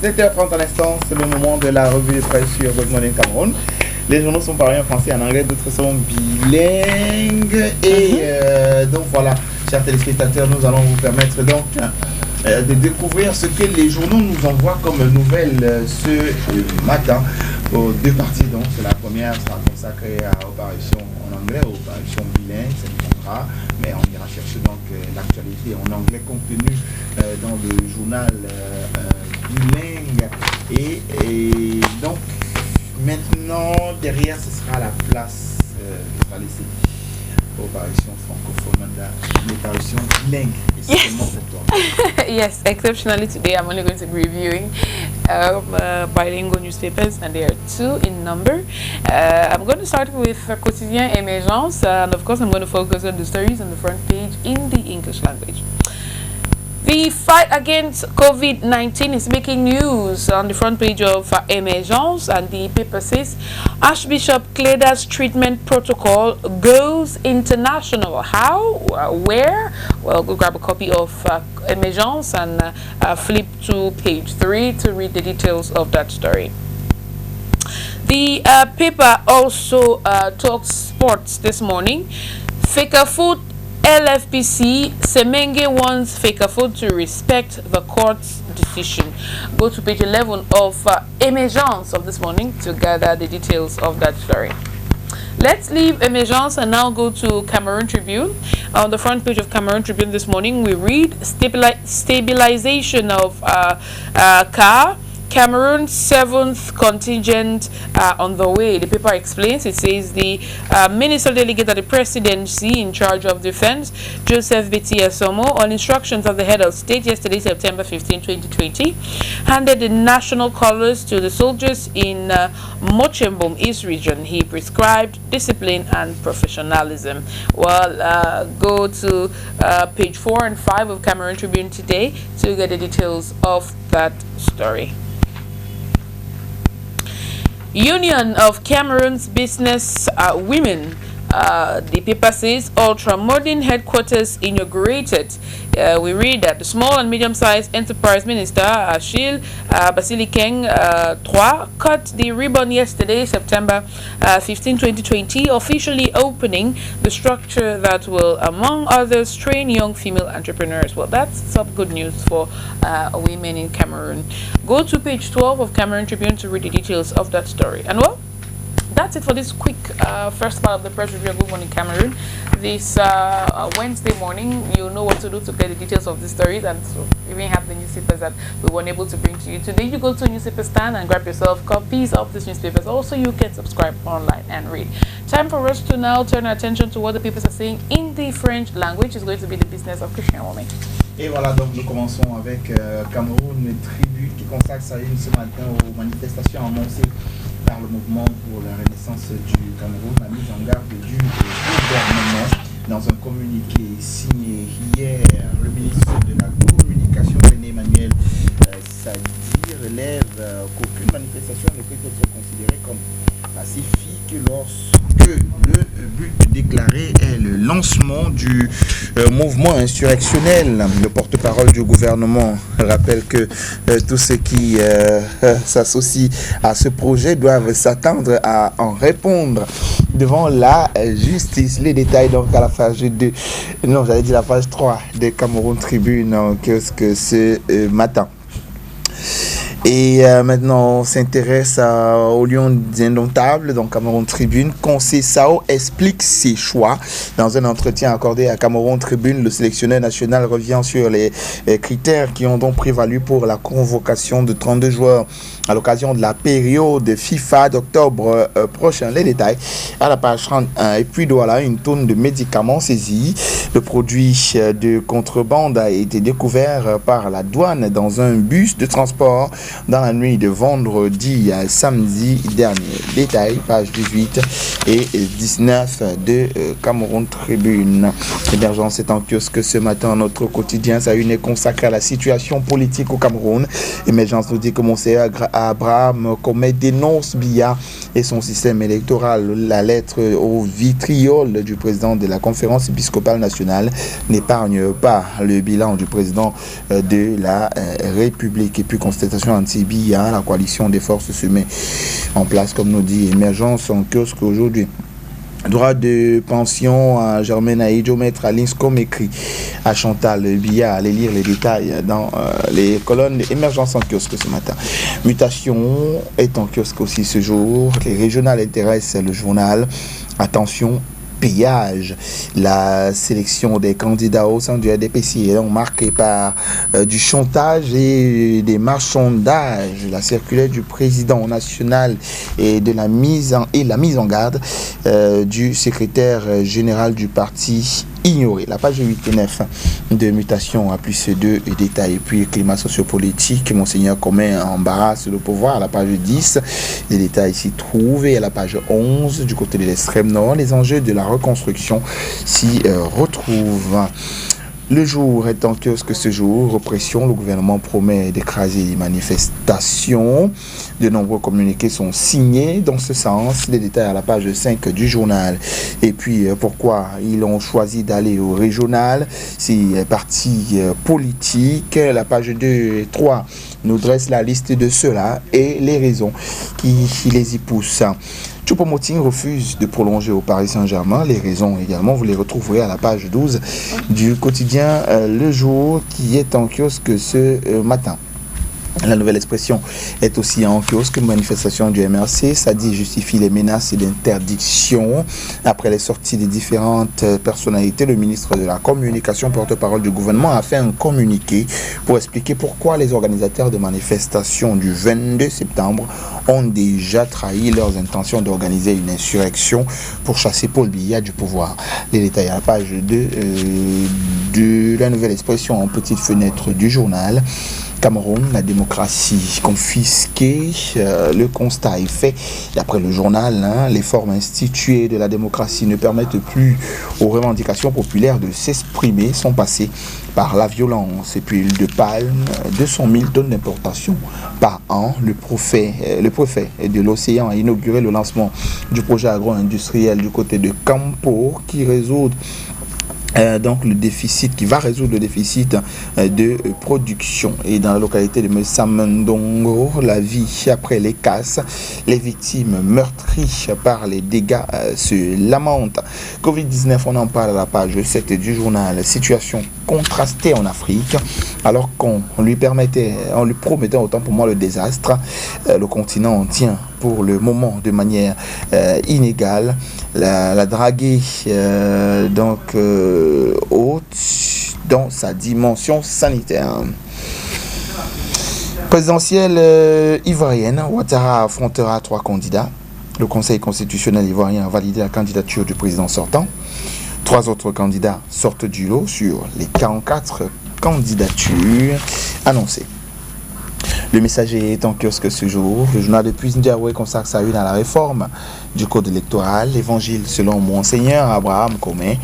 7h30 à l'instant, c'est le moment de la revue de presse sur Good Morning Cameroun. Les journaux sont parus en français et en anglais, d'autres sont bilingues. Et donc voilà, chers téléspectateurs, nous allons vous permettre donc de découvrir ce que les journaux nous envoient comme nouvelles ce matin. Aux deux parties, donc la première sera consacrée à Opération en anglais, Opération bilingue, c'est le contrat, mais on ira chercher donc l'actualité en anglais contenue dans le journal bilingue. Et donc maintenant, derrière, ce sera la place qui sera laissée aux parutions francophones, les parutions bilingues. Yes. Yes, exceptionally today I'm only going to be reviewing bilingual newspapers, and there are two in number. I'm going to start with Quotidien Émergence, and of course I'm going to focus on the stories on the front page in the English language. The fight against COVID-19 is making news on the front page of Emergence, and the paper says Archbishop Cleda's treatment protocol goes international. How? Where? Well, go grab a copy of Emergence and flip to page 3 to read the details of that story. The paper also talks sports this morning. Fecafoot LFPC, Semenge wants Fecafoot to respect the court's decision. Go to page 11 of Emergence of this morning to gather the details of that story. Let's leave Emergence and now go to Cameroon Tribune. On the front page of Cameroon Tribune this morning, we read stabilization of car. Cameroon's 7th contingent on the way. The paper explains, it says the minister delegate at the presidency in charge of defense, Joseph Biti Asomo, on instructions of the head of state yesterday, September 15, 2020, handed the national colors to the soldiers in Mochembom East region. He prescribed discipline and professionalism. Well, go to page 4 and 5 of Cameroon Tribune today to get the details of that story. Union of Cameroon's Business Women. The paper says ultra-modern headquarters inaugurated. We read that the small and medium-sized enterprise minister Achille Basilikeng III cut the ribbon yesterday, September 15, 2020, officially opening the structure that will, among others, train young female entrepreneurs. Well, that's some good news for women in Cameroon. Go to page 12 of Cameroon Tribune to read the details of that story. And well, that's it for this quick first part of the press review of Good Morning Cameroon. This Wednesday morning, you know what to do to get the details of the stories, and so even have the newspapers that we weren't able to bring to you today. You go to a newspaper stand and grab yourself copies of these newspapers. Also, you can subscribe online and read. Time for us to now turn our attention to what the papers are saying in the French language. It's going to be the business of Christian Wome. Et voilà, donc nous commençons avec Cameroun Tribune qui consacre sa une ce matin aux manifestations annoncées par le mouvement pour la renaissance du Cameroun, la mise en garde du gouvernement. Dans un communiqué signé hier, le ministre de la Communication, René Emmanuel Sadi, relève qu'aucune manifestation ne peut être considérée comme pacifique lorsque le but déclaré est le lancement du mouvement insurrectionnel. Le porte-parole du gouvernement rappelle que tous ceux qui s'associent à ce projet doivent s'attendre à en répondre devant la justice. Les détails donc à la page 2, non j'allais dire la page 3 de Cameroun Tribune en kiosque ce matin. Et maintenant, on s'intéresse au Lion indomptable, donc Cameroun Tribune. Conseil Sao explique ses choix. Dans un entretien accordé à Cameroun Tribune, le sélectionneur national revient sur les critères qui ont donc prévalu pour la convocation de 32 joueurs à l'occasion de la période FIFA d'octobre prochain. Les détails à la page 31. Et puis voilà, une tonne de médicaments saisis. Le produit de contrebande a été découvert par la douane dans un bus de transport dans la nuit de vendredi à samedi dernier. Détail, page 18 et 19 de Cameroun Tribune. L'émergence est en kiosque ce matin. Notre quotidien, sa une est consacrée à la situation politique au Cameroun. Émergence nous dit que Monseigneur Abraham Commet dénonce Biya et son système électoral. La lettre au vitriol du président de la conférence épiscopale nationale n'épargne pas le bilan du président de la République. Et puis constatation Antibia. La coalition des forces se met en place, comme nous dit Émergence en kiosque aujourd'hui. Droit de pension à Germaine Aïdjo, maître à l'INSCOM, écrit à Chantal Biya. Allez lire les détails dans les colonnes d'Émergence en kiosque ce matin. Mutation est en kiosque aussi ce jour. Les régionales intéressent le journal. Attention, péage. La sélection des candidats au sein du RDPC est donc marquée par du chantage et des marchandages. La circulaire du président national et de la mise en garde du secrétaire général du parti ignoré. La page 8 et 9 de Mutation à plus 2 détails. Et puis climat sociopolitique, Monseigneur commet embarrasse le pouvoir. À la page 10, les détails s'y trouvent. Et à la page 11, du côté de l'extrême nord, les enjeux de la reconstruction s'y retrouvent. Le jour est en kiosque ce jour. Répression, le gouvernement promet d'écraser les manifestations. De nombreux communiqués sont signés dans ce sens. Les détails à la page 5 du journal. Et puis, pourquoi ils ont choisi d'aller au régional? C'est parti politique. La page 2 et 3 nous dresse la liste de cela et les raisons qui les y poussent. Choupo-Moting refuse de prolonger au Paris Saint-Germain. Les raisons également, vous les retrouverez à la page 12 du quotidien Le Jour qui est en kiosque ce matin. La Nouvelle Expression est aussi en kiosque. Manifestation du MRC, ça dit justifie les menaces et d'interdiction. Après les sorties des différentes personnalités, le ministre de la Communication, porte-parole du gouvernement, a fait un communiqué pour expliquer pourquoi les organisateurs de manifestations du 22 septembre ont déjà trahi leurs intentions d'organiser une insurrection pour chasser Paul Biya du pouvoir. Les détails à la page 2 de La Nouvelle Expression en petite fenêtre du journal. Cameroun, la démocratie confisquée, le constat est fait. D'après le journal, les formes instituées de la démocratie ne permettent plus aux revendications populaires de s'exprimer, sont passées par la violence. Et puis l'huile de palme, 200 000 tonnes d'importation par an. Le préfet de l'Océan a inauguré le lancement du projet agro-industriel du côté de Campo qui résout donc le déficit, qui va résoudre le déficit de production. Et dans la localité de Messamendongo, la vie après les casses, les victimes meurtries par les dégâts se lamentent. Covid-19, on en parle à la page 7 du journal. Situation contrastée en Afrique, alors qu'on lui promettait autant pour moi le désastre. Le continent tient pour le moment de manière inégale. La draguée haute dans sa dimension sanitaire. Présidentielle ivoirienne, Ouattara affrontera 3 candidats. Le Conseil constitutionnel ivoirien a validé la candidature du président sortant. 3 autres candidats sortent du lot sur les 44 candidatures annoncées. Le Messager est en kiosque ce jour. Le journal de Puis-Ndiaoué consacre sa une à la réforme du code électoral. L'évangile selon Monseigneur Abraham Comé.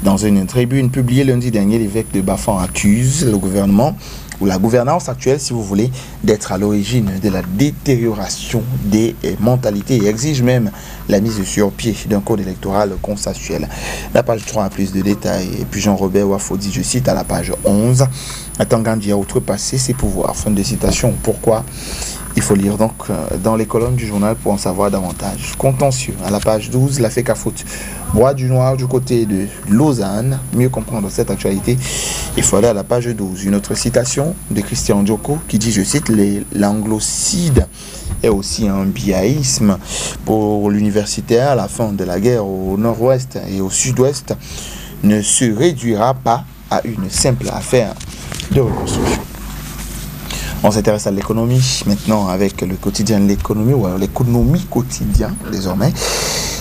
Dans une tribune publiée lundi dernier, l'évêque de Bafan accuse le gouvernement ou la gouvernance actuelle, si vous voulez, d'être à l'origine de la détérioration des mentalités et exige même la mise sur pied d'un code électoral consensuel. La page 3 a plus de détails. Et puis Jean-Robert Wafodi, je cite à la page 11, Atangandi a outrepassé ses pouvoirs. Fin de citation. Pourquoi? Il faut lire donc dans les colonnes du journal pour en savoir davantage. Contentieux, à la page 12, la FECAFOOT. Bois du Noir du côté de Lausanne. Mieux comprendre cette actualité, il faut aller à la page 12. Une autre citation de Christian Djoko qui dit, je cite, l'anglocide est aussi un biaïsme pour l'universitaire. La fin de la guerre au nord-ouest et au sud-ouest ne se réduira pas à une simple affaire de reconstruction. On s'intéresse à l'économie maintenant avec le quotidien de l'économie, ou alors l'économie quotidien désormais,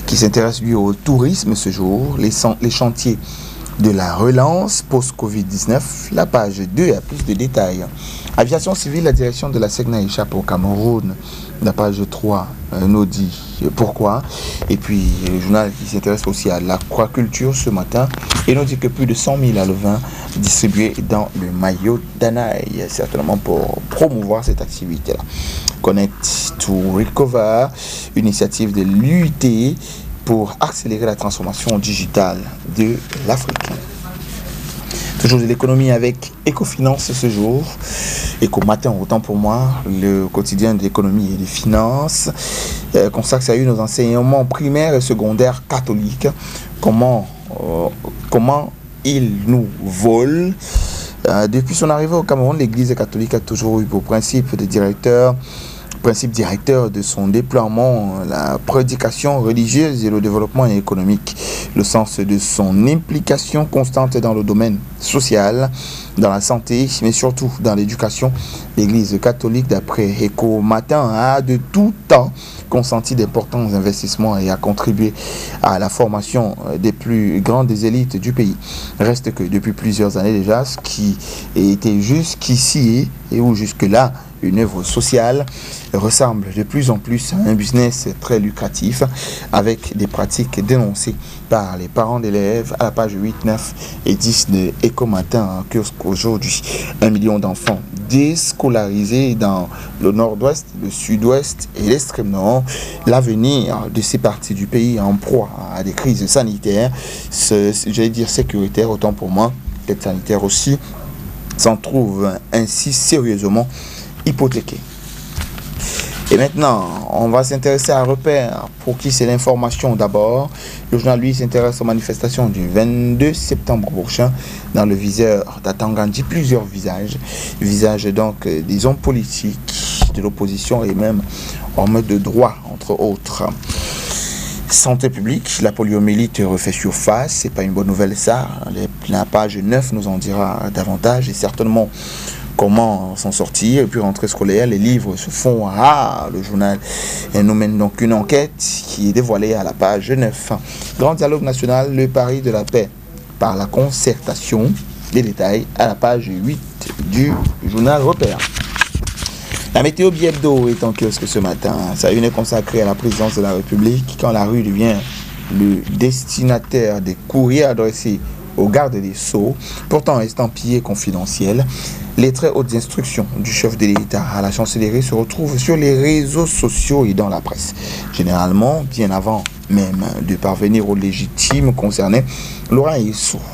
qui s'intéresse lui au tourisme ce jour, les chantiers de la relance post-Covid-19. La page 2 a plus de détails. Aviation civile, la direction de la SECNA échappe au Cameroun. La page 3 nous dit pourquoi. Et puis le journal qui s'intéresse aussi à l'aquaculture ce matin et nous dit que plus de 100 000 alevins distribués dans le maillot d'Anaï, certainement pour promouvoir cette activité-là. Connect to Recover, initiative de l'UIT pour accélérer la transformation digitale de l'Afrique. Jour de l'économie avec Ecofinance ce jour. Éco Matin, autant pour moi, le quotidien de l'économie et des finances, consacre à nos enseignements primaires et secondaires catholiques. Comment ils nous volent. Depuis son arrivée au Cameroun, l'Église catholique a toujours eu pour principe directeur de son déploiement la prédication religieuse et le développement économique, le sens de son implication constante dans le domaine social, dans la santé, mais surtout dans l'éducation. L'Église catholique, d'après Éco Matin, a de tout temps consenti d'importants investissements et a contribué à la formation des plus grandes élites du pays. Reste que depuis plusieurs années déjà, ce qui était jusqu'ici et où jusque-là une œuvre sociale ressemble de plus en plus à un business très lucratif avec des pratiques dénoncées par les parents d'élèves à la page 8, 9 et 10 de Éco Matin en kiosque aujourd'hui. 1 million d'enfants déscolarisés dans le nord-ouest, le sud-ouest et l'extrême nord. L'avenir de ces parties du pays en proie à des crises sanitaires, j'allais dire sécuritaires autant pour moi, peut-être sanitaires aussi, s'en trouve ainsi sérieusement hypothéqué. Et maintenant, on va s'intéresser à Repère, pour qui c'est l'information d'abord. Le journal, lui, s'intéresse aux manifestations du 22 septembre prochain dans le viseur d'Atangandi. Plusieurs visages donc des hommes politiques, de l'opposition et même hommes de droit, entre autres. Santé publique, la poliomyélite refait surface, c'est pas une bonne nouvelle ça. La page 9 nous en dira davantage et certainement comment s'en sortir. Et puis rentrée scolaire, les livres se font rares. Le journal nous mène donc une enquête qui est dévoilée à la page 9. Grand dialogue national, le pari de la paix par la concertation. Les détails à la page 8 du journal Repère. La météo Biebdo est en kiosque ce matin. Sa une est consacrée à la présidence de la République quand la rue devient le destinataire des courriers adressés aux gardes des Sceaux, pourtant estampillés confidentiels. Les très hautes instructions du chef de l'État à la chancellerie se retrouvent sur les réseaux sociaux et dans la presse. Généralement, bien avant même de parvenir aux légitimes concernés, l'oreille est sourde.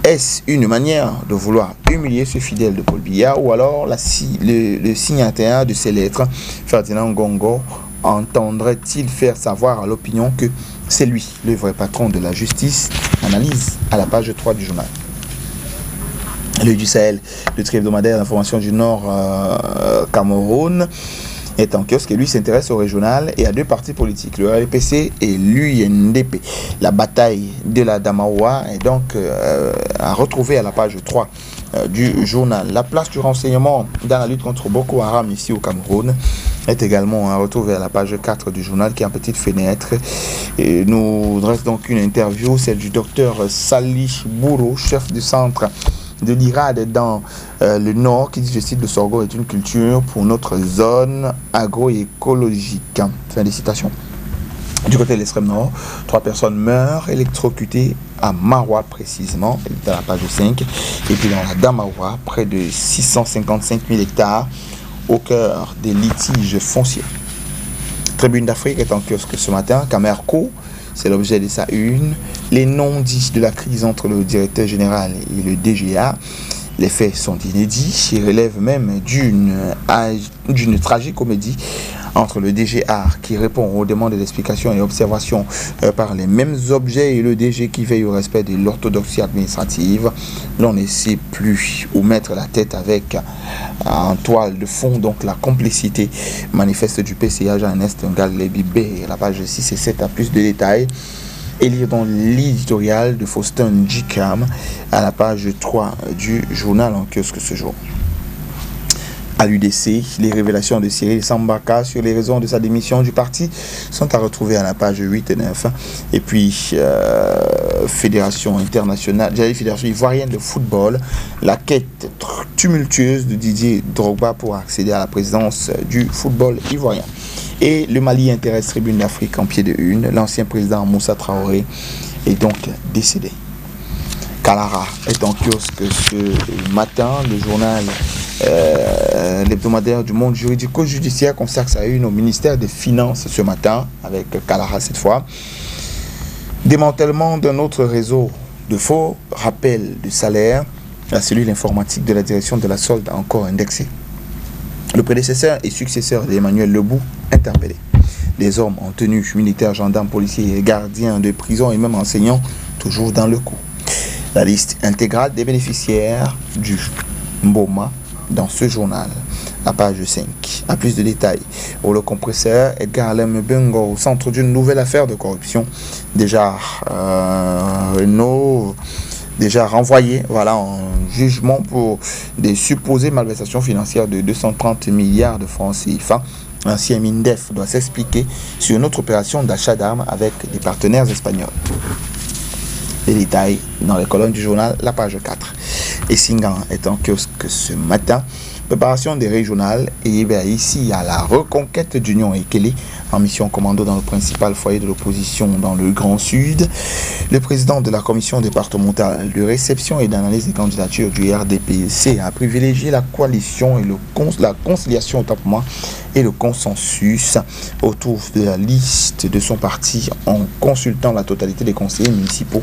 Est-ce une manière de vouloir humilier ce fidèle de Paul Biya ou alors le signataire de ces lettres, Ferdinand Gongo, entendrait-il faire savoir à l'opinion que c'est lui, le vrai patron de la justice? Analyse à la page 3 du journal. L'œil du Sahel, le tri hebdomadaire d'information du Nord Cameroun, est en kiosque et lui s'intéresse au régional et à deux partis politiques, le RPC et l'UNDP. La bataille de la Damawa est donc à retrouver à la page 3 du journal. La place du renseignement dans la lutte contre Boko Haram ici au Cameroun est également à retrouver à la page 4 du journal qui est en petite fenêtre. Et nous dresse donc une interview, celle du docteur Sali Bouro, chef du centre de l'IRAD dans le Nord, qui dit, je cite, le sorgho est une culture pour notre zone agroécologique. Fin des citations. Du côté de l'extrême nord, 3 personnes meurent électrocutées à Maroua précisément, à la page 5, et puis dans la Damawa, près de 655 000 hectares au cœur des litiges fonciers. Tribune d'Afrique est en kiosque ce matin, Camerco, c'est l'objet de sa une. Les non-dits de la crise entre le directeur général et le DGA. Les faits sont inédits et relèvent même d'une tragicomédie entre le DGA qui répond aux demandes d'explication et observations par les mêmes objets et le DG qui veille au respect de l'orthodoxie administrative. L'on ne sait plus où mettre la tête avec en toile de fond donc la complicité manifeste du PCA Jean-Ernest Ngalé-B. La page 6 et 7 a plus de détails. Et lire dans l'éditorial de Faustin Njikam à la page 3 du journal en kiosque ce jour. À l'UDC, les révélations de Cyril Sambaka sur les raisons de sa démission du parti sont à retrouver à la page 8 et 9. Et puis, Fédération internationale, Fédération ivoirienne de football, la quête tumultueuse de Didier Drogba pour accéder à la présidence du football ivoirien. Et le Mali intéresse Tribune d'Afrique en pied de une. L'ancien président Moussa Traoré est donc décédé. Kalara est en kiosque ce matin. Le journal l'hebdomadaire du monde juridico-judiciaire consacre sa une au ministère des Finances ce matin, avec Kalara cette fois. Démantèlement d'un autre réseau de faux rappels de salaire. La cellule informatique de la direction de la solde a encore indexé. Le prédécesseur et successeur d'Emmanuel Lebou interpellé. Des hommes en tenue, militaires, gendarmes, policiers, gardiens de prison et même enseignants toujours dans le coup. La liste intégrale des bénéficiaires du Mboma dans ce journal, à page 5. À plus de détails, pour le compresseur Edgar Alem Bengo, au centre d'une nouvelle affaire de corruption, déjà renvoyé en jugement pour des supposées malversations financières de 230 milliards de francs CFA. L'ancien MINDEF doit s'expliquer sur une autre opération d'achat d'armes avec des partenaires espagnols. Les détails dans les colonnes du journal, la page 4. Et Singan est en kiosque ce matin. Préparation des régionales et ici à la reconquête d'Union Ekele en mission commando dans le principal foyer de l'opposition dans le Grand Sud. Le président de la commission départementale de réception et d'analyse des candidatures du RDPC a privilégié la coalition et la conciliation au tapement et le consensus autour de la liste de son parti en consultant la totalité des conseillers municipaux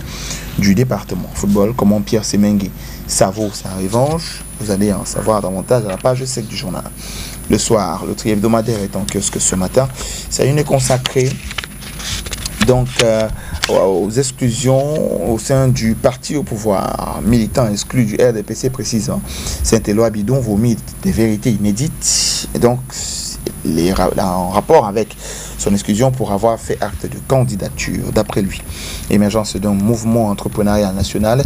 du département. Football, comment Pierre Semengue savoure sa revanche. Vous allez en savoir davantage à la page 7 du journal. Le soir, le tri hebdomadaire est en kiosque ce matin. C'est une consacrée donc aux exclusions au sein du parti au pouvoir. Militant exclu du RDPC précisant. Saint-Éloi Bidon vomit des vérités inédites. Et donc, en rapport avec son exclusion pour avoir fait acte de candidature. D'après lui, émergence d'un mouvement entrepreneurial national,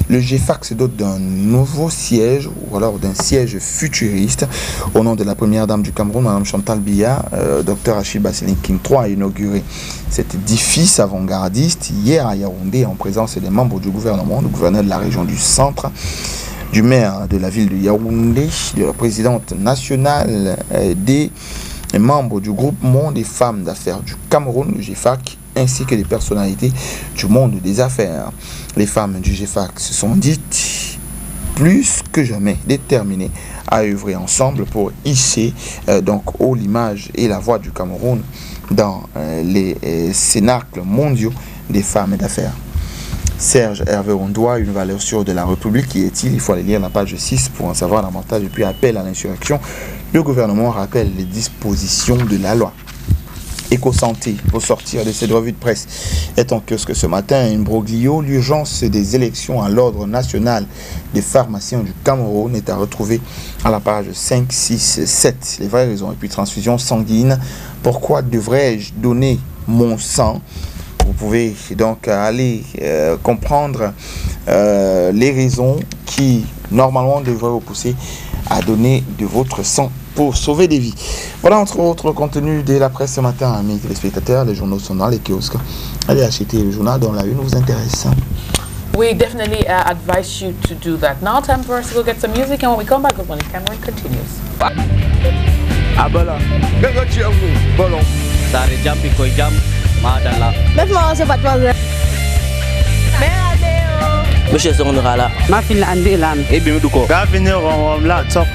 le GFAC se dote d'un nouveau siège ou alors d'un siège futuriste. Au nom de la première dame du Cameroun, Mme Chantal Biya, Dr Achille Bassini King III a inauguré cet édifice avant-gardiste hier à Yaoundé en présence des membres du gouvernement, du gouverneur de la région du centre, du maire de la ville de Yaoundé, de la présidente nationale des membres du groupement des femmes d'affaires du Cameroun, le GFAC, ainsi que des personnalités du monde des affaires. Les femmes du GFAC se sont dites plus que jamais déterminées à œuvrer ensemble pour hisser donc haut l'image et la voix du Cameroun dans les cénacles mondiaux des femmes d'affaires. Serge Hervé Ondoa, une valeur sûre de la République, qui est-il? Il faut aller lire la page 6 pour en savoir davantage. Et puis appel à l'insurrection, le gouvernement rappelle les dispositions de la loi. Éco-santé, pour sortir de cette revue de presse, est en kiosque ce matin. Imbroglio, l'urgence des élections à l'ordre national des pharmaciens du Cameroun est à retrouver à la page 5, 6, 7. Les vraies raisons. Et puis transfusion sanguine. Pourquoi devrais-je donner mon sang? Vous pouvez donc aller comprendre les raisons qui normalement devraient vous pousser à donner de votre sang pour sauver des vies. Voilà entre autres le contenu de la presse ce matin, amis téléspectateurs. Les journaux sont dans les kiosques. Allez acheter le journal dont la une vous intéresse. We definitely advise you to do that. Now time for us to go get some music, and when we come back, Good Morning Cameroon continues. Abala, bolon. Dari jam pikoi jam, madala. Laisse-moi se battre. Monsieur Sonora là. Ma fille l'a andi lan. Et bien du coup. Gavenir on la top.